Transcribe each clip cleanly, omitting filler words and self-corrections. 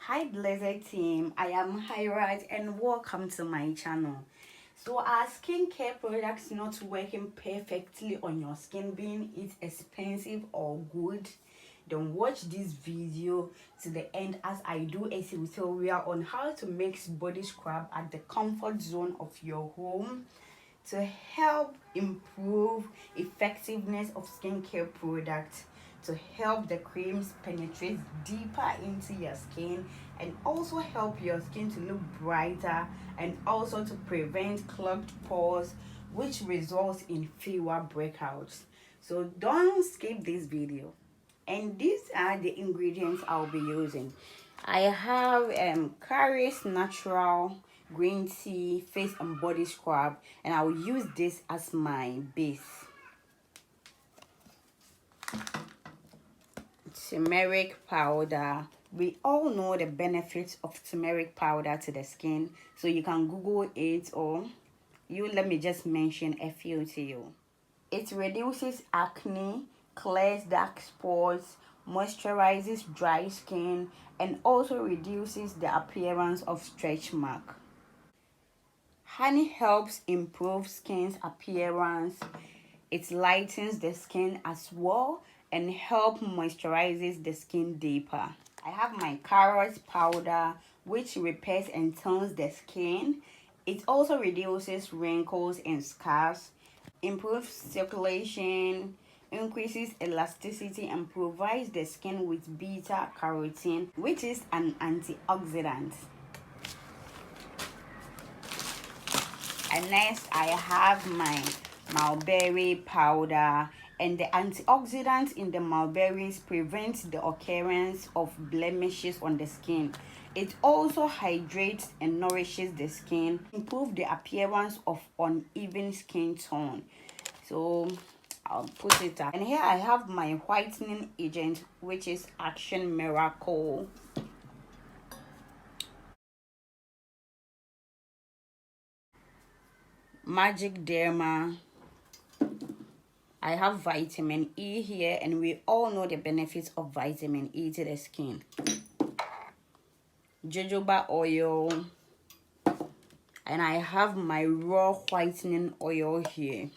Hi blessed team, I am Hirat and welcome to my channel. So are skincare products not working perfectly on your skin, being it expensive or good? Then watch this video to the end as I do a tutorial on how to mix body scrub at the comfort zone of your home to help improve effectiveness of skincare products, to help the creams penetrate deeper into your skin and also help your skin to look brighter, and also to prevent clogged pores, which results in fewer breakouts. So don't skip this video. And these are the ingredients I'll be using. I have Caris natural green tea face and body scrub, and I'll use this as my base. Turmeric powder. We all know the benefits of turmeric powder to the skin, so you can Google it, or let me just mention a few to you. It reduces acne, clears dark spots, moisturizes dry skin, and also reduces the appearance of stretch mark. Honey helps improve skin's appearance. It lightens the skin as well and help moisturizes the skin deeper. I have my carrot powder, which repairs and tones the skin. It also reduces wrinkles and scars, improves circulation, increases elasticity, and provides the skin with beta carotene, which is an antioxidant. And next I have my mulberry powder, and the antioxidants in the mulberries prevents the occurrence of blemishes on the skin. It also hydrates and nourishes the skin, improve the appearance of uneven skin tone. So I'll put it up. And here I have my whitening agent, which is Action Miracle. Magic Derma. I have vitamin E here, and we all know the benefits of vitamin E to the skin. Jojoba oil. And I have my raw whitening oil here.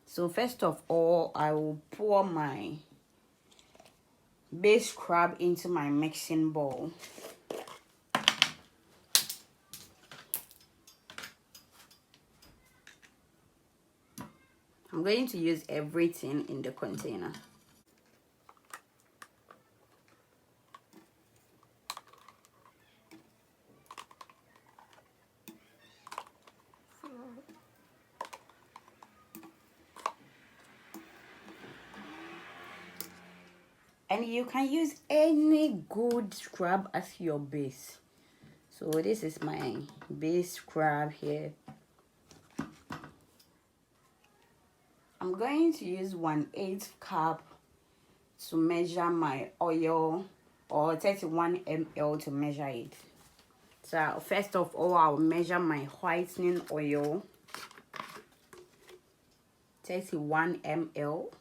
So first of all, I will pour my base scrub into my mixing bowl. I'm going to use everything in the container. And you can use any good scrub as your base. So this is my base scrub here. I'm going to use 1/8 cup to measure my oil, or 31 ml to measure it. So first of all, I'll measure my whitening oil, 31 ml.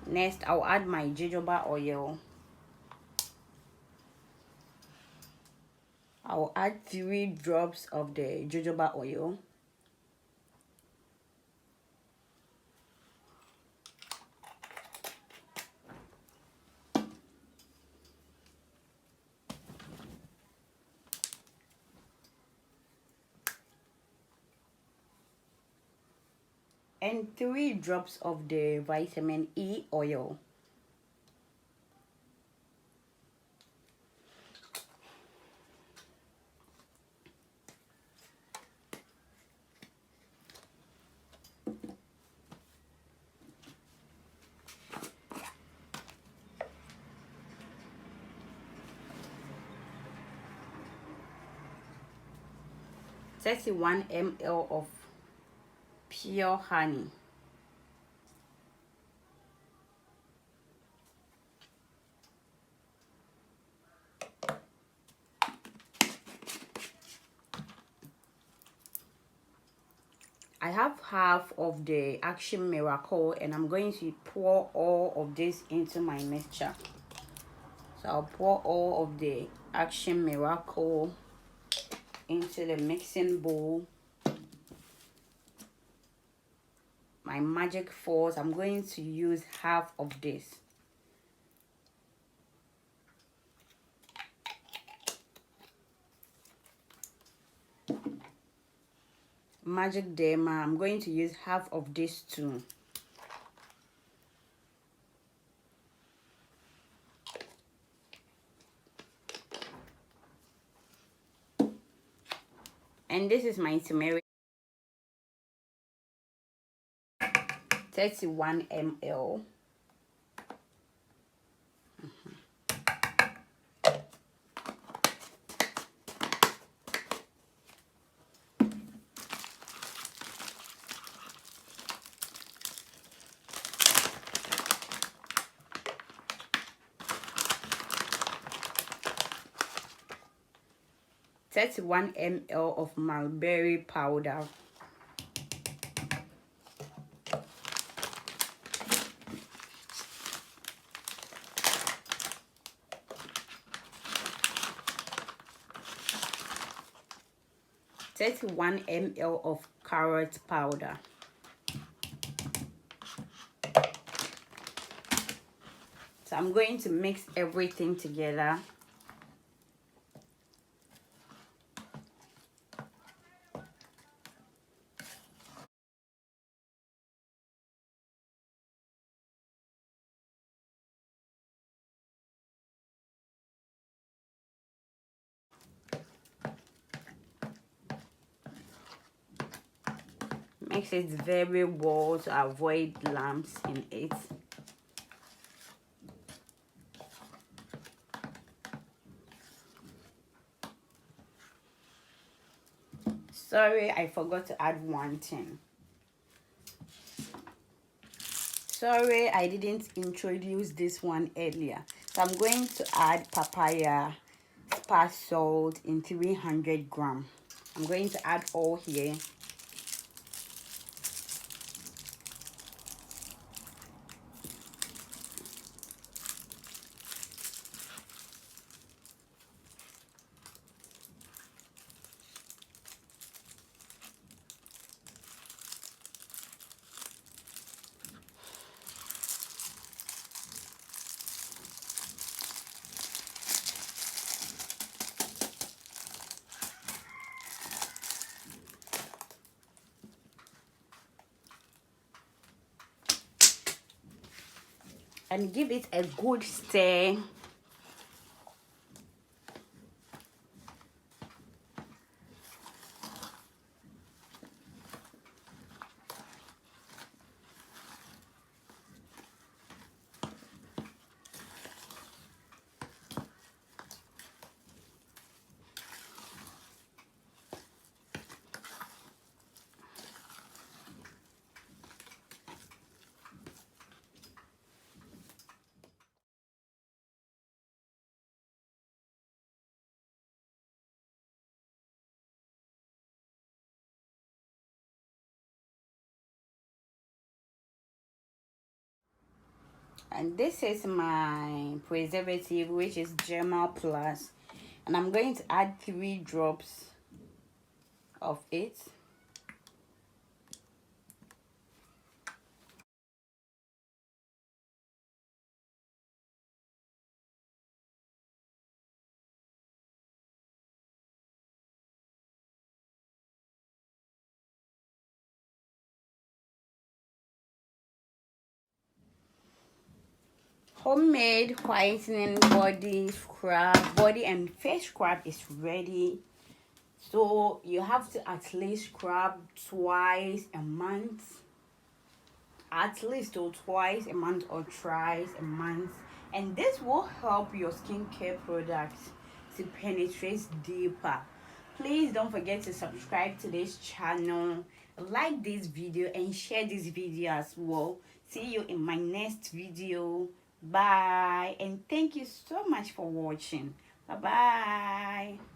Next, I'll add my jojoba oil. I'll add 3 drops of the jojoba oil. And 3 drops of the vitamin E oil. (31 ml) of pure honey. have half of the Action Miracle, and I'm going to pour all of this into my mixture. So I'll pour all of the Action Miracle into the mixing bowl. My magic force, I'm going to use half of this. Magic Derma, I'm going to use half of this too. And this is my turmeric, 31 ml. 31 ml of mulberry powder. One ml of carrot powder. So I'm going to mix everything together. Mix it very well to avoid lumps in it. Sorry, I forgot to add one thing. Sorry, I didn't introduce this one earlier. So I'm going to add papaya spa salt in 300 grams. I'm going to add all here. And give it a good stir. And this is my preservative, which is Germal Plus, and I'm going to add 3 drops of it. Homemade whitening body scrub, body and face scrub is ready. So you have to at least scrub twice a month, at least or twice a month or thrice a month, and this will help your skincare products to penetrate deeper. Please don't forget to subscribe to this channel, like this video, and share this video as well. See you in my next video. Bye, and thank you so much for watching. Bye bye.